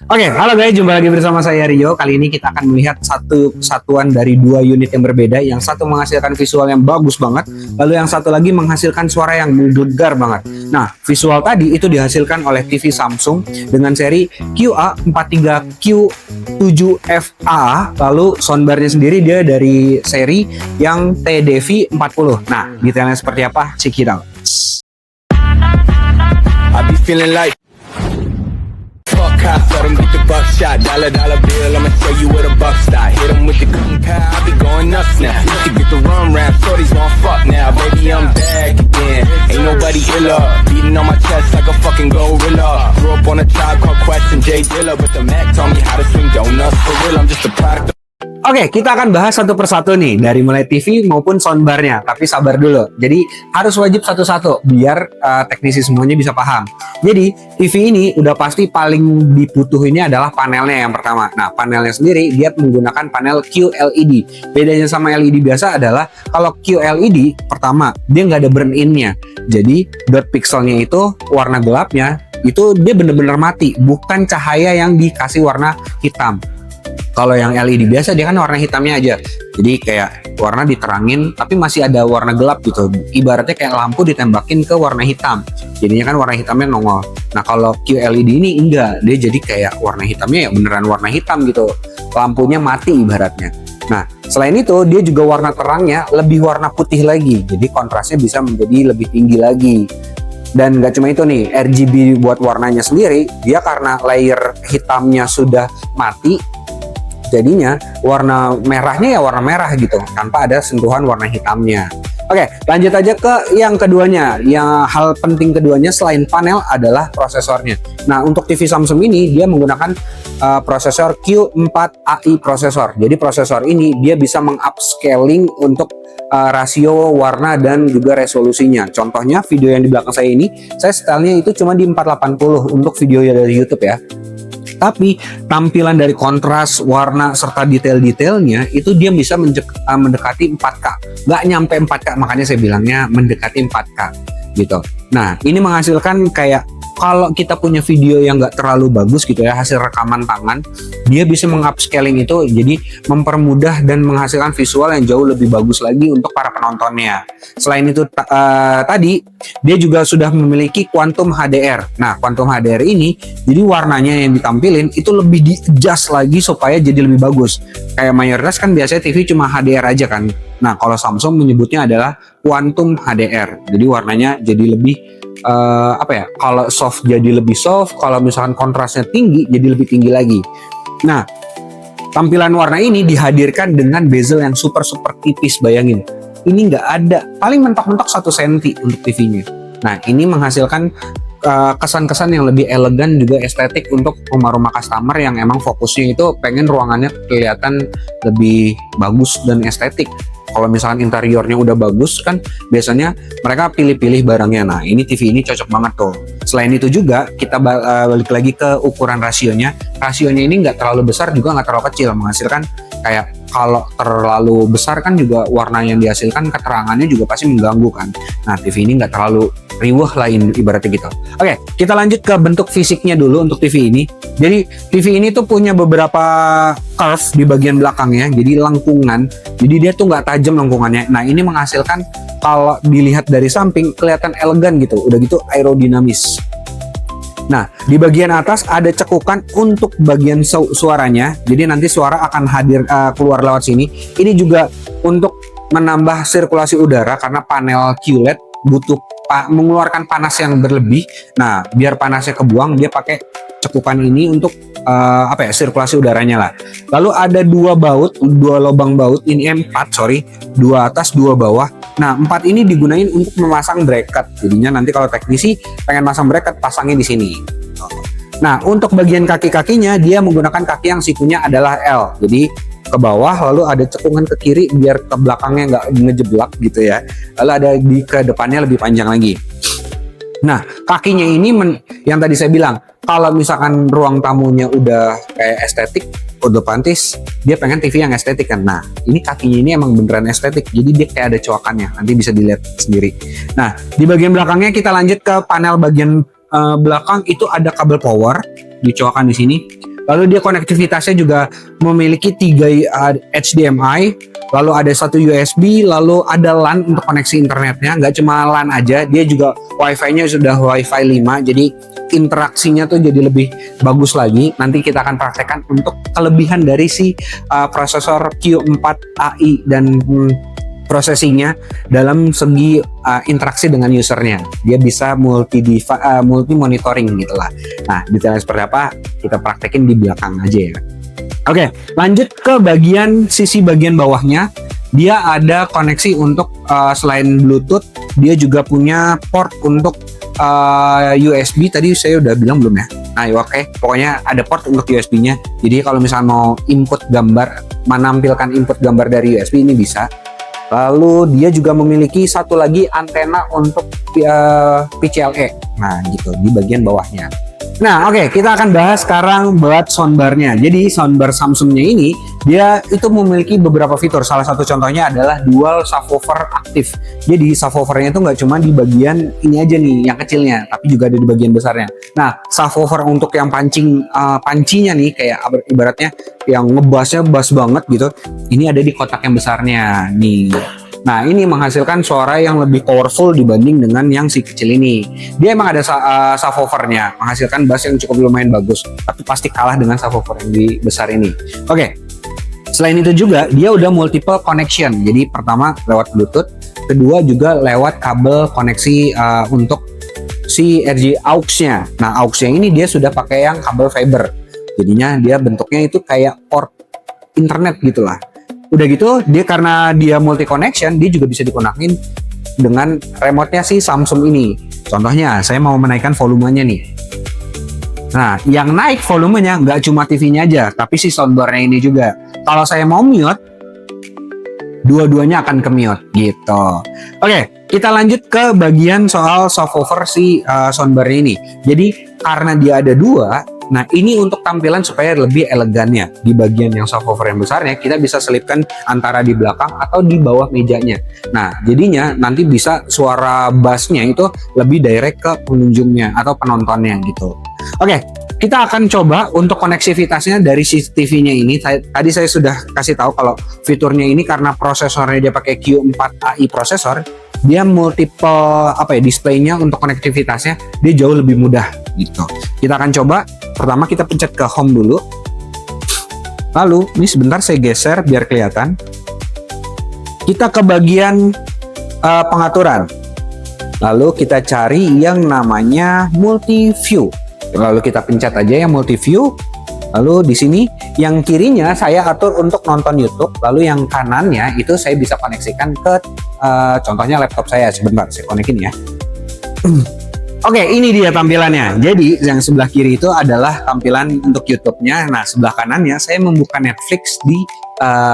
Oke, halo guys, jumpa lagi bersama saya Rio. Kali ini kita akan melihat satu kesatuan dari dua unit yang berbeda. Yang satu menghasilkan visual yang bagus banget, lalu yang satu lagi menghasilkan suara yang menggelegar banget. Nah, visual tadi itu dihasilkan oleh TV Samsung dengan seri QA43Q7FA. Lalu soundbarnya sendiri dia dari seri yang TDV40. Nah, detailnya seperti apa? Check it out. I be feeling like fuck cops, let them get the buckshot. Dollar bill, I'ma show you where the buck stop. Hit them with the gunpowder, I be going nuts now. Used to get the rum rap, shorties gon' fuck now. Baby, I'm back again, ain't nobody iller. Beating on my chest like a fucking gorilla. Grew up on a Tribe Called Quest and Jay Dilla, but the Mac taught me how to swing donuts. For real, I'm just a product of Oke, kita akan bahas satu persatu nih, dari mulai TV maupun soundbarnya. Tapi sabar dulu, jadi harus wajib satu-satu biar teknisi semuanya bisa paham. Jadi TV ini udah pasti paling dibutuhinnya adalah panelnya yang pertama. Nah, panelnya sendiri dia menggunakan panel QLED. Bedanya sama LED biasa adalah kalau QLED pertama dia nggak ada burn in-nya. Jadi dot pixelnya itu warna gelapnya itu dia bener-bener mati, bukan cahaya yang dikasih warna hitam. Kalau yang LED biasa dia kan warna hitamnya aja, jadi kayak warna diterangin tapi masih ada warna gelap gitu, ibaratnya kayak lampu ditembakin ke warna hitam, jadinya kan warna hitamnya nongol. Nah kalau QLED ini enggak, dia jadi kayak warna hitamnya ya beneran warna hitam gitu, lampunya mati ibaratnya. Nah selain itu dia juga warna terangnya lebih warna putih lagi, jadi kontrasnya bisa menjadi lebih tinggi lagi. Dan nggak cuma itu nih, RGB buat warnanya sendiri dia karena layer hitamnya sudah mati, jadinya warna merahnya ya warna merah gitu, tanpa ada sentuhan warna hitamnya. Oke, lanjut aja ke yang keduanya. Yang hal penting keduanya selain panel adalah prosesornya. Nah, untuk TV Samsung ini dia menggunakan prosesor Q4AI prosesor. Jadi prosesor ini dia bisa mengupscaling untuk rasio warna dan juga resolusinya. Contohnya video yang di belakang saya ini, saya setelnya itu cuma di 480 untuk video dari YouTube ya. Tapi tampilan dari kontras, warna, serta detail-detailnya itu dia bisa mendekati 4K. Nggak nyampe 4K, makanya saya bilangnya mendekati 4K gitu. Nah, ini menghasilkan kayak kalau kita punya video yang nggak terlalu bagus gitu ya, hasil rekaman tangan, dia bisa mengupscaling itu jadi mempermudah dan menghasilkan visual yang jauh lebih bagus lagi untuk para penontonnya. Selain itu tadi dia juga sudah memiliki Quantum HDR. Nah, Quantum HDR ini jadi warnanya yang ditampilin itu lebih di-adjust lagi supaya jadi lebih bagus. Kayak mayoritas kan biasanya TV cuma HDR aja kan. Nah, kalau Samsung menyebutnya adalah Quantum HDR. Jadi warnanya jadi lebih kalau soft jadi lebih soft, kalau misalkan kontrasnya tinggi jadi lebih tinggi lagi. Nah, tampilan warna ini dihadirkan dengan bezel yang super tipis, bayangin. Ini nggak ada, paling mentok-mentok 1 cm untuk TV-nya. Nah, ini menghasilkan kesan-kesan yang lebih elegan juga estetik untuk rumah-rumah customer yang emang fokusnya itu pengen ruangannya kelihatan lebih bagus dan estetik. Kalau misalkan interiornya udah bagus kan biasanya mereka pilih-pilih barangnya. Nah ini TV ini cocok banget tuh. Selain itu juga kita balik lagi ke ukuran rasionya. Rasionya ini nggak terlalu besar juga nggak terlalu kecil, menghasilkan kayak kalau terlalu besar kan juga warna yang dihasilkan keterangannya juga pasti mengganggu kan. Nah TV ini nggak terlalu riuh lain ibaratnya gitu. Oke, kita lanjut ke bentuk fisiknya dulu untuk TV ini. Jadi TV ini tuh punya beberapa curve di bagian belakangnya, jadi lengkungan. Jadi dia tuh nggak tajam lengkungannya. Nah ini menghasilkan kalau dilihat dari samping kelihatan elegan gitu, udah gitu aerodinamis. Nah di bagian atas ada cekukan untuk bagian suaranya, jadi nanti suara akan hadir keluar lewat sini. Ini juga untuk menambah sirkulasi udara karena panel QLED butuh mengeluarkan panas yang berlebih. Nah biar panasnya kebuang dia pakai cekukan ini untuk sirkulasi udaranya lah. Lalu ada dua lubang baut, ini 4 dua atas dua bawah. Nah 4 ini digunain untuk memasang bracket, jadinya nanti kalau teknisi pengen masang bracket pasangnya di sini. Nah untuk bagian kaki-kakinya dia menggunakan kaki yang sikunya adalah L, jadi ke bawah, lalu ada cekungan ke kiri biar ke belakangnya nggak ngejeblak gitu ya, lalu ada di ke depannya lebih panjang lagi. Nah kakinya ini yang tadi saya bilang, kalau misalkan ruang tamunya udah kayak estetik, udah pantis dia pengen TV yang estetik kan. Nah ini kakinya ini emang beneran estetik, jadi dia kayak ada coakannya, nanti bisa dilihat sendiri. Nah di bagian belakangnya kita lanjut ke panel bagian belakang, itu ada kabel power dicoakan di sini. Lalu dia konektivitasnya juga memiliki 3 HDMI, lalu ada 1 USB, lalu ada LAN untuk koneksi internetnya. Nggak cuma LAN aja, dia juga Wi-Fi-nya sudah Wi-Fi 5, jadi interaksinya tuh jadi lebih bagus lagi. Nanti kita akan praktekkan untuk kelebihan dari si prosesor Q4 AI dan prosesinya dalam segi interaksi dengan usernya. Dia bisa multi monitoring gitu lah. Nah, detailnya seperti apa kita praktekin di belakang aja ya. Oke, lanjut ke sisi bagian bawahnya. Dia ada koneksi untuk selain Bluetooth, dia juga punya port untuk USB. Tadi saya udah bilang belum ya? Nah, oke. Pokoknya ada port untuk USB-nya. Jadi kalau misalnya mau input gambar, menampilkan input gambar dari USB ini bisa. Lalu dia juga memiliki satu lagi antena untuk PCLE. Nah, gitu di bagian bawahnya. Nah, oke, kita akan bahas sekarang buat soundbarnya. Jadi soundbar Samsungnya ini dia itu memiliki beberapa fitur. Salah satu contohnya adalah dual subwoofer aktif. Jadi subwoofernya itu nggak cuma di bagian ini aja nih, yang kecilnya, tapi juga ada di bagian besarnya. Nah, subwoofer untuk yang pancinya nih, kayak ibaratnya yang ngebassnya bass banget gitu. Ini ada di kotak yang besarnya nih. Nah, ini menghasilkan suara yang lebih powerful dibanding dengan yang si kecil ini. Dia emang ada subwoofernya, menghasilkan bass yang cukup lumayan bagus, tapi pasti kalah dengan subwoofer yang di besar ini. Oke. Selain itu juga dia udah multiple connection. Jadi pertama lewat Bluetooth, kedua juga lewat kabel koneksi untuk si RJ aux-nya. Nah, aux-nya ini dia sudah pakai yang kabel fiber. Jadinya dia bentuknya itu kayak port internet gitulah. Udah gitu, dia karena dia multi connection, dia juga bisa dikonekin dengan remote-nya si Samsung ini. Contohnya, saya mau menaikkan volumenya nih. Nah, yang naik volumenya nggak cuma TV-nya aja, tapi si soundbar-nya ini juga. Kalau saya mau mute, dua-duanya akan ke mute gitu. Oke, kita lanjut ke bagian soal subwoofer si soundbar ini. Jadi karena dia ada dua, nah ini untuk tampilan supaya lebih elegannya. Di bagian yang subwoofer yang besarnya kita bisa selipkan antara di belakang atau di bawah mejanya. Nah jadinya nanti bisa suara bassnya itu lebih direct ke pengunjungnya atau penontonnya gitu. Oke, kita akan coba untuk koneksivitasnya dari CCTV-nya ini. Tadi saya sudah kasih tahu kalau fiturnya ini karena prosesornya dia pakai Q4 AI prosesor, dia multiple displaynya untuk konektivitasnya dia jauh lebih mudah gitu. Kita akan coba. Pertama kita pencet ke home dulu. Lalu ini sebentar saya geser biar kelihatan. Kita ke bagian pengaturan. Lalu kita cari yang namanya multi view. Lalu kita pencet aja yang multi view. Lalu di sini yang kirinya saya atur untuk nonton YouTube. Lalu yang kanannya itu saya bisa koneksikan ke contohnya laptop saya. Sebentar saya konekin ya. Oke, ini dia tampilannya. Jadi yang sebelah kiri itu adalah tampilan untuk YouTube-nya. Nah, sebelah kanannya saya membuka Netflix di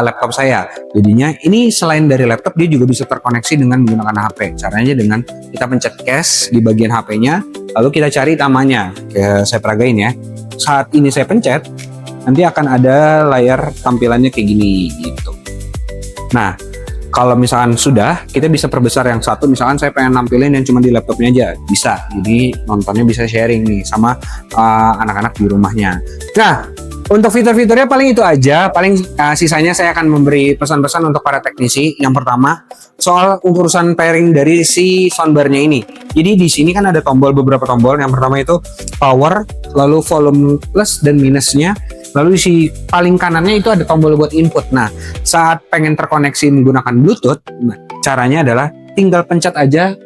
laptop saya. Jadinya ini selain dari laptop dia juga bisa terkoneksi dengan menggunakan HP. Caranya dengan kita pencet cache di bagian HP-nya, lalu kita cari namanya. Kayak saya peragain ya. Saat ini saya pencet, nanti akan ada layar tampilannya kayak gini gitu. Nah, kalau misalkan sudah, kita bisa perbesar yang satu. Misalkan saya pengen nampilin yang cuma di laptopnya aja, bisa. Jadi nontonnya bisa sharing nih sama anak-anak di rumahnya. Nah, untuk fitur-fiturnya paling itu aja. Paling sisanya saya akan memberi pesan-pesan untuk para teknisi. Yang pertama, soal urusan pairing dari si soundbarnya ini. Jadi di sini kan ada beberapa tombol. Yang pertama itu power, lalu volume plus dan minusnya. Lalu di paling kanannya itu ada tombol buat input. Nah, saat pengen terkoneksi menggunakan Bluetooth, caranya adalah tinggal pencet aja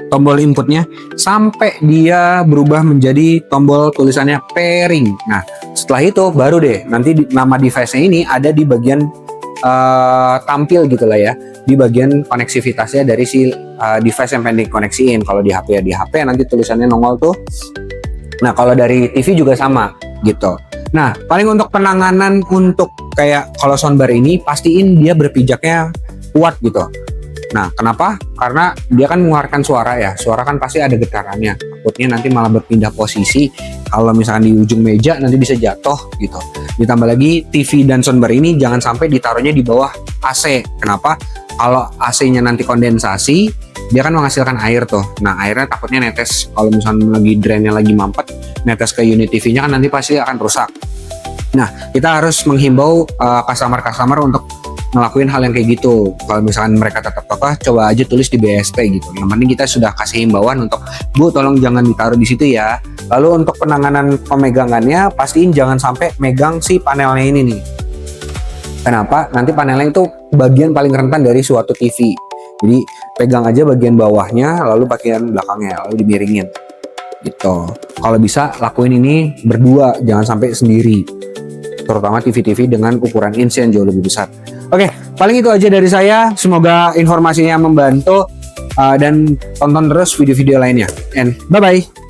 tombol inputnya sampai dia berubah menjadi tombol tulisannya pairing. Nah, setelah itu baru deh nanti nama device-nya ini ada di bagian tampil gitu lah ya, di bagian koneksivitasnya dari si device yang pengen dikoneksiin. Kalau di HP ya di HP nanti tulisannya nongol tuh. Nah, kalau dari TV juga sama gitu. Nah, paling untuk penanganan untuk kayak kalau soundbar ini pastiin dia berpijaknya kuat gitu. Nah, kenapa? Karena dia kan mengeluarkan suara ya. Suara kan pasti ada getarannya. Takutnya nanti malah berpindah posisi. Kalau misalkan di ujung meja nanti bisa jatuh gitu. Ditambah lagi TV dan soundbar ini jangan sampai ditaruhnya di bawah AC. Kenapa? Kalau AC-nya nanti kondensasi, dia kan menghasilkan air tuh. Nah, airnya takutnya netes. Kalau misalnya lagi drainnya lagi mampet, netes ke unit TV-nya kan nanti pasti akan rusak. Nah, kita harus menghimbau customer-customer untuk ngelakuin hal yang kayak gitu. Kalau misalkan mereka tetap kekeh, coba aja tulis di BSP gitu. Yang penting kita sudah kasih himbauan untuk, Bu, tolong jangan ditaruh di situ ya. Lalu untuk penanganan pemegangannya, pastiin jangan sampai megang si panelnya ini nih. Kenapa? Nanti panelnya itu bagian paling rentan dari suatu TV. Jadi pegang aja bagian bawahnya, lalu bagian belakangnya, lalu dimiringin. Gitu. Kalau bisa lakuin ini berdua, jangan sampai sendiri. Terutama TV-TV dengan ukuran inch yang jauh lebih besar. Oke, paling itu aja dari saya. Semoga informasinya membantu dan tonton terus video-video lainnya. And bye-bye.